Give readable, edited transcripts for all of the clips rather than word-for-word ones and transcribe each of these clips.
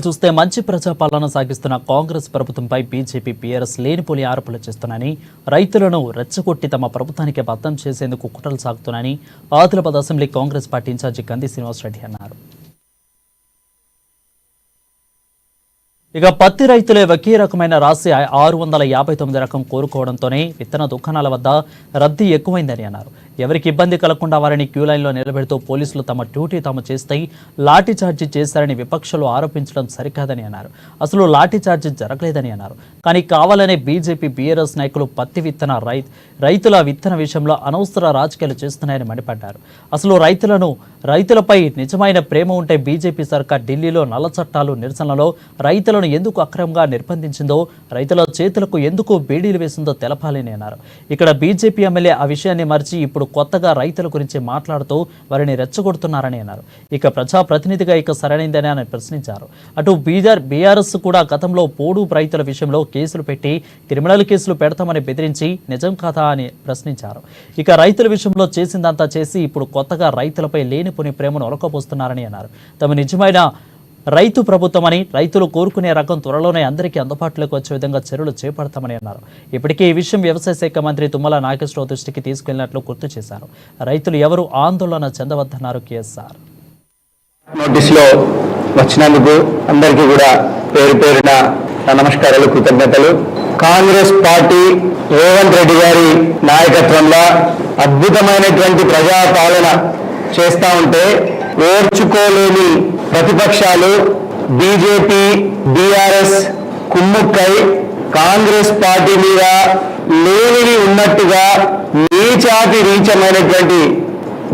చూస్తే మంచి ప్రజాపాలన సాగిస్తున్న కాంగ్రెస్ ప్రభుత్వంపై బీజేపీ బీఆర్ఎస్ లేనిపోని ఆరోపణలు చేస్తున్నాయని, రైతులను రెచ్చగొట్టి తమ ప్రభుత్వానికి బద్దం చేసేందుకు కుట్రలు సాగుతున్నాయని Adilabad assembly Congress party incharge Gandhi Srinivasa Reddy అన్నారు. ఇక పత్తి రైతులే ఒకే రకమైన రాసి 659 రకం కోరుకోవడంతోనే విత్తన దుకాణాల వద్ద రద్దీ ఎక్కువైందని అన్నారు. ఎవరికి ఇబ్బంది కలగకుండా వారిని క్యూలైన్లో నిలబెడుతూ పోలీసులు తమ డ్యూటీ తాము చేస్తే లాఠీచార్జీ చేశారని విపక్షాలు ఆరోపించడం సరికాదని అన్నారు. అసలు లాఠీచార్జీ జరగలేదని అన్నారు. కానీ కావాలనే బీజేపీ బీఆర్ఎస్ నాయకులు పత్తి రైతుల విత్తన విషయంలో అనవసర రాజకీయాలు చేస్తున్నాయని మండిపడ్డారు. అసలు రైతులపై నిజమైన ప్రేమ ఉంటే బీజేపీ సర్కార్ ఢిల్లీలో నల్ల చట్టాలు నిరసనలో రైతులను ఎందుకు అక్రమంగా నిర్బంధించిందో, రైతుల చేతులకు ఎందుకు బీడీలు వేసిందో తెలపాలని అన్నారు. ఇక్కడ బీజేపీ ఎమ్మెల్యే ఆ విషయాన్ని మర్చి ఇప్పుడు కొత్తగా రైతుల గురించి మాట్లాడుతూ వారిని రెచ్చగొడుతున్నారని అన్నారు. ఇక ప్రజాప్రతినిధిగా ఇక సరైనదని ఆయన ప్రశ్నించారు. అటు బీఆర్ఎస్ కూడా గతంలో పోడు రైతుల విషయంలో కేసులు పెట్టి క్రిమినల్ కేసులు పెడతామని బెదిరించి నిజం కాదా అని ప్రశ్నించారు. ఇక రైతుల విషయంలో చేసిందంతా చేసి ఇప్పుడు కొత్తగా రైతులపై లేనిపోని ప్రేమను ఒలకపోస్తున్నారని అన్నారు. తమ నిజమైన రైతు ప్రభుత్వమని, రైతులు కోరుకునే రకం త్వరలోనే అందరికీ అందుబాటులోకి వచ్చే విధంగా చర్యలు చేపడతామని అన్నారు. ఇప్పటికే ఈ విషయం వ్యవసాయ శాఖ మంత్రి తుమ్మల నాగేశ్వరరావు దృష్టికి తీసుకెళ్లినట్లు గుర్తు చేశారు. రైతులు ఎవరు ఆందోళన చెందవద్దన్నారు కేఎస్ఆర్. నోటీసులో వచ్చినందుకు అందరికీ కూడా పేరు పేరున నమస్కారాలు, కృతజ్ఞతలు. కాంగ్రెస్ పార్టీ రేవంత్ రెడ్డి గారి నాయకత్వంలో అద్భుతమైనటువంటి ప్రజాపాలన చేస్తూ ఉంటే ఓర్చుకోలేని ప్రతిపక్షాలు బీజేపీ బీఆర్ఎస్ కుమ్ముక్కై కాంగ్రెస్ పార్టీ మీద లేనివి ఉన్నట్టుగా నీచాతి నీచమైనటువంటి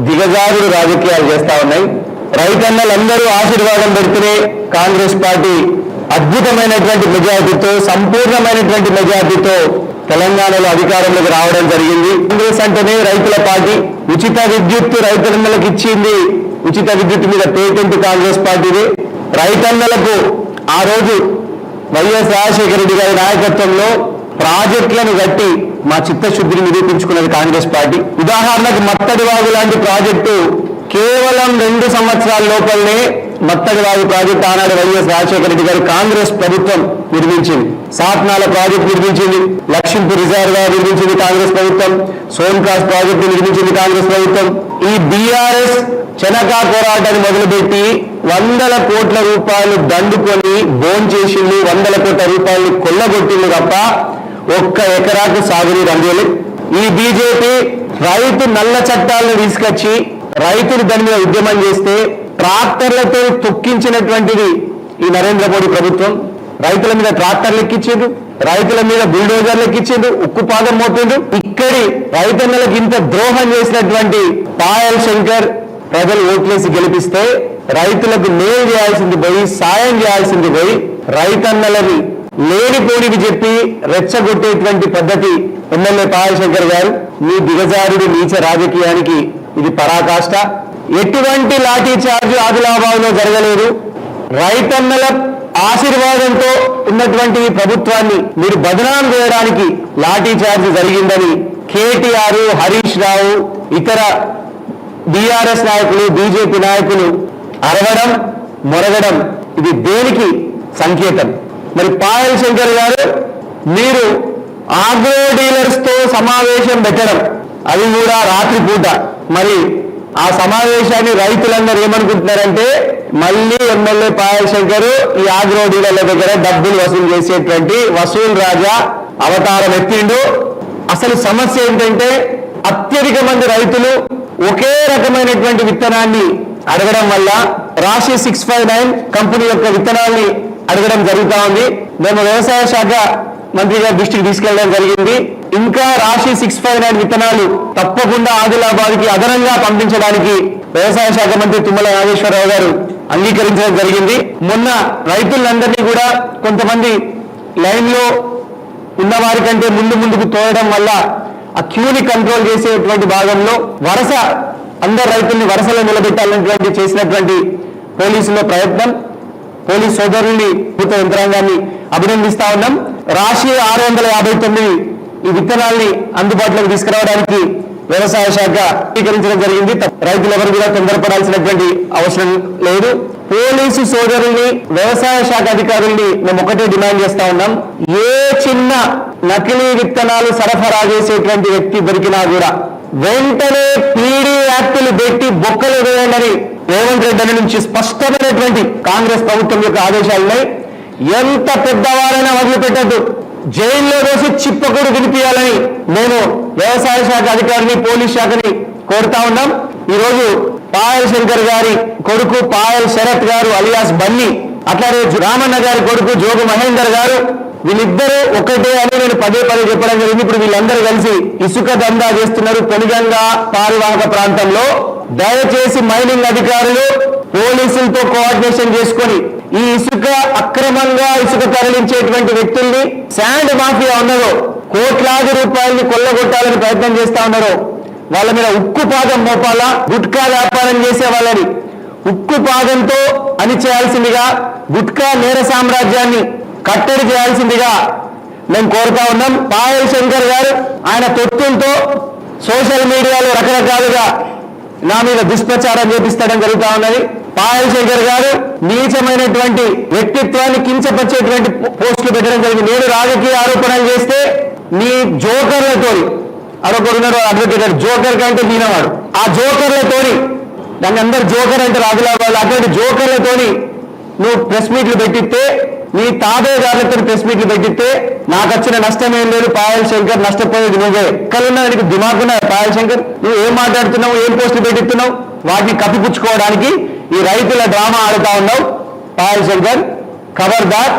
దిగజారుడు రాజకీయాలు చేస్తా ఉన్నాయి. రైతన్నలందరూ ఆశీర్వాదం పెడుతూనే కాంగ్రెస్ పార్టీ అద్భుతమైనటువంటి మెజార్టీతో, సంపూర్ణమైనటువంటి మెజార్టీతో తెలంగాణలో అధికారంలోకి రావడం జరిగింది. కాంగ్రెస్ అంటేనే రైతుల పార్టీ. ఉచిత విద్యుత్ రైతన్నలకు ఇచ్చింది. ఉచిత విద్యుత్ మీద పేటెంట్ కాంగ్రెస్ పార్టీది. రైతన్నలకు ఆ రోజు వైఎస్ రాజశేఖర రెడ్డి గారి నాయకత్వంలో ప్రాజెక్టులను కట్టి మా చిత్తశుద్ధిని నిరూపించుకున్నది కాంగ్రెస్ పార్టీ. ఉదాహరణకు మత్తడివాగు లాంటి ప్రాజెక్టు కేవలం 2 సంవత్సరాల లోపలనే మత్తడివాగు ప్రాజెక్టు ఆనాడు వైఎస్ రాజశేఖర రెడ్డి గారి కాంగ్రెస్ ప్రభుత్వం నిర్మించింది. సాత్నాల ప్రాజెక్టు నిర్మించింది. లక్ష్మీపూర్ రిజర్వాయర్ నిర్మించింది కాంగ్రెస్ ప్రభుత్వం. సోన్కాస్ ప్రాజెక్టు నిర్మించింది కాంగ్రెస్ ప్రభుత్వం. ఈ బీఆర్ఎస్ చెనకా పోరాటాన్ని మొదలుపెట్టి 100 కోట్ల రూపాయలు దండుకొని భోంచేసింది, 100 కోట్ల రూపాయలు కొల్లగొట్టింది తప్ప 1 ఎకరాకు సాగునీరు అందేలు. ఈ బీజేపీ రైతు నల్ల చట్టాలను తీసుకొచ్చి రైతులు దాని మీద ఉద్యమం చేస్తే ట్రాక్టర్లతో తొక్కించినటువంటిది ఈ నరేంద్ర మోడీ ప్రభుత్వం. రైతుల మీద ట్రాక్టర్లు ఎక్కించిండు, రైతుల మీద బుల్డోజర్లు ఎక్కించిండు, ఉక్కుపాదం మోపిండు. ఇక్కడి రైతన్నలకు ఇంత ద్రోహం చేసినటువంటి పాయల్ శంకర్ ప్రజలు ఓట్లేసి గెలిపిస్తే రైతులకు మేలు చేయాల్సింది పోయి, సాయం చేయాల్సింది పోయి, రైతన్నలని లేనిపోనివి చెప్పి రెచ్చగొట్టేటువంటి పద్ధతి ఎమ్మెల్యే పాయల్ శంకర్ గారు. మీ దిగజారుడు నీచ రాజకీయానికి ఇది పరాకాష్ట. ఎటువంటి లాఠీ చార్జ్ ఆదిలాబాద్ లో జరగలేదు. రైతన్నల ఆశీర్వాదంతో ఉన్నటువంటి ప్రభుత్వాన్ని మీరు బదనాం చేయడానికి లాఠీ చార్జ్ జరిగిందని కేటీఆర్, హరీష్ రావు, ఇతర బీఆర్ఎస్ నాయకులు, బీజేపీ నాయకులు అరవడం, మొరగడం ఇది దేనికి సంకేతం? మరి పాయల్ శంకర్ గారు మీరు ఆగ్రో డీలర్స్ తో సమావేశం పెట్టడం, అది కూడా రాత్రిపూట. మరి ఆ సమావేశాన్ని రైతులందరూ ఏమనుకుంటున్నారంటే మళ్ళీ ఎమ్మెల్యే పాయల్ శంకర్ ఈ ఆగ్రో డీలర్ల దగ్గర డబ్బులు వసూలు చేసేటువంటి వసూల్ రాజా అవతారం ఎత్తిండు. అసలు సమస్య ఏంటంటే అత్యధిక మంది రైతులు ఒకే రకమైనటువంటి విత్తనాన్ని అడగడం వల్ల రాశి 659 కంపెనీ యొక్క విత్తనాల్ని అడగడం జరుగుతూ ఉంది. మేము వ్యవసాయ శాఖ మంత్రి గారి దృష్టికి తీసుకెళ్లడం జరిగింది. ఇంకా రాశి 659 విత్తనాలు తప్పకుండా ఆదిలాబాద్కి అదనంగా పంపించడానికి వ్యవసాయ శాఖ మంత్రి తుమ్మల నాగేశ్వరరావు గారు అంగీకరించడం జరిగింది. మొన్న రైతులందరినీ కూడా కొంతమంది లైన్ లో ఉన్న వారి కంటే ముందుకు తోయడం వల్ల ఆ క్యూని కంట్రోల్ చేసేటువంటి భాగంలో అందరు రైతుల్ని వరుసలో నిలబెట్టాలనేటువంటి చేసినటువంటి పోలీసుల ప్రయత్నం, పోలీస్ సోదరుల్ని, ప్రభుత్వ యంత్రాంగాన్ని అభినందిస్తా ఉన్నాం. రాశి 659 ఈ విత్తనాల్ని అందుబాటులోకి తీసుకురావడానికి వ్యవసాయ శాఖ స్వీకరించడం జరిగింది. రైతులు ఎవరు కూడా తొందరపడాల్సినటువంటి అవసరం లేదు. పోలీసు సోదరుల్ని, వ్యవసాయ శాఖ అధికారుల్ని మేము ఒకటే డిమాండ్ చేస్తా ఉన్నాం. ఏ చిన్న నకిలీ విత్తనాలు సరఫరా చేసేటువంటి వ్యక్తి దొరికినా కూడా వెంటనే పీడీ యాక్టులు పెట్టి బొక్కలు వేయాలని రేవంత్ రెడ్డి నుంచి స్పష్టమైనటువంటి కాంగ్రెస్ ప్రభుత్వం యొక్క ఆదేశాలున్నాయి. ఎంత పెద్దవారైనా వదిలిపెట్టద్దు, జైల్లో వేసి చిప్పకూడు వినిపించాలని నేను వ్యవసాయ శాఖ అధికారిని, పోలీస్ శాఖని కోరుతా ఉన్నాం. ఈరోజు పాయల్ శంకర్ గారి కొడుకు పాయల్ శరత్ గారు అలియాస్ బన్నీ, అట్లానే రామన్న గారి కొడుకు జోగు మహేందర్ గారు, వీళ్ళిద్దరూ ఒకటే అని నేను పదే చెప్పడం జరిగింది. ఇప్పుడు వీళ్ళందరూ కలిసి ఇసుక దందా చేస్తున్నారు పొనిగంగా పారివాహక ప్రాంతంలో. దయచేసి మైనింగ్ అధికారులు పోలీసులతో కోఆర్డినేషన్ చేసుకొని ఈ ఇసుక అక్రమంగా ఇసుక తరలించేటువంటి వ్యక్తుల్ని, శాండ్ మాఫియా ఉన్నదో కోట్లాది రూపాయల్ని కొల్లగొట్టాలని ప్రయత్నం చేస్తా ఉన్నారో వాళ్ళ మీద ఉక్కు పాదం మోపాలా. గుట్కా వ్యాపారం చేసే వాళ్ళని ఉక్కు పాదంతో అణిచేయాల్సిందిగా, గుట్కా నేర సామ్రాజ్యాన్ని కట్టడి చేయాల్సిందిగా మేము కోరుతా ఉన్నాం. పాయల్ శంకర్ గారు ఆయన తొత్తులతో సోషల్ మీడియాలో రకరకాలుగా నా మీద దుష్ప్రచారం చేపిస్తడం జరుగుతా ఉన్నది. పాయల్ శంకర్ గారు నీచమైనటువంటి వ్యక్తిత్వాన్ని కించపరిచేటువంటి పోస్టులు పెట్టడం జరిగింది. నేను రాజకీయ ఆరోపణలు చేస్తే నీ జోకర్లతోని, అదొకరున్నారు అడ్వకేట్, జోకర్ కంటే మీనవాడు, ఆ జోకర్లతోని, దాన్ని అందరు జోకర్ అంటే రాజులాబాద్, అటువంటి జోకర్లతోని నువ్వు ప్రెస్ మీట్లు పెట్టిస్తే, నీ తాబేదారులతో ప్రెస్ మీట్లు పెట్టిస్తే నాకు వచ్చిన నష్టం ఏం లేదు. పాయల్ శంకర్ నష్టపోయేది నువ్వే. ఎక్కడున్నా నీకు దిమాకున్నా పాయల్ శంకర్? నువ్వు ఏం మాట్లాడుతున్నావు, ఏం పోస్టులు పెట్టిస్తున్నావు? వాటిని కప్పిపుచ్చుకోవడానికి ఈ రైతుల డ్రామా ఆడుతా ఉన్నావు పాయల్ శంకర్. ఖబర్దార్.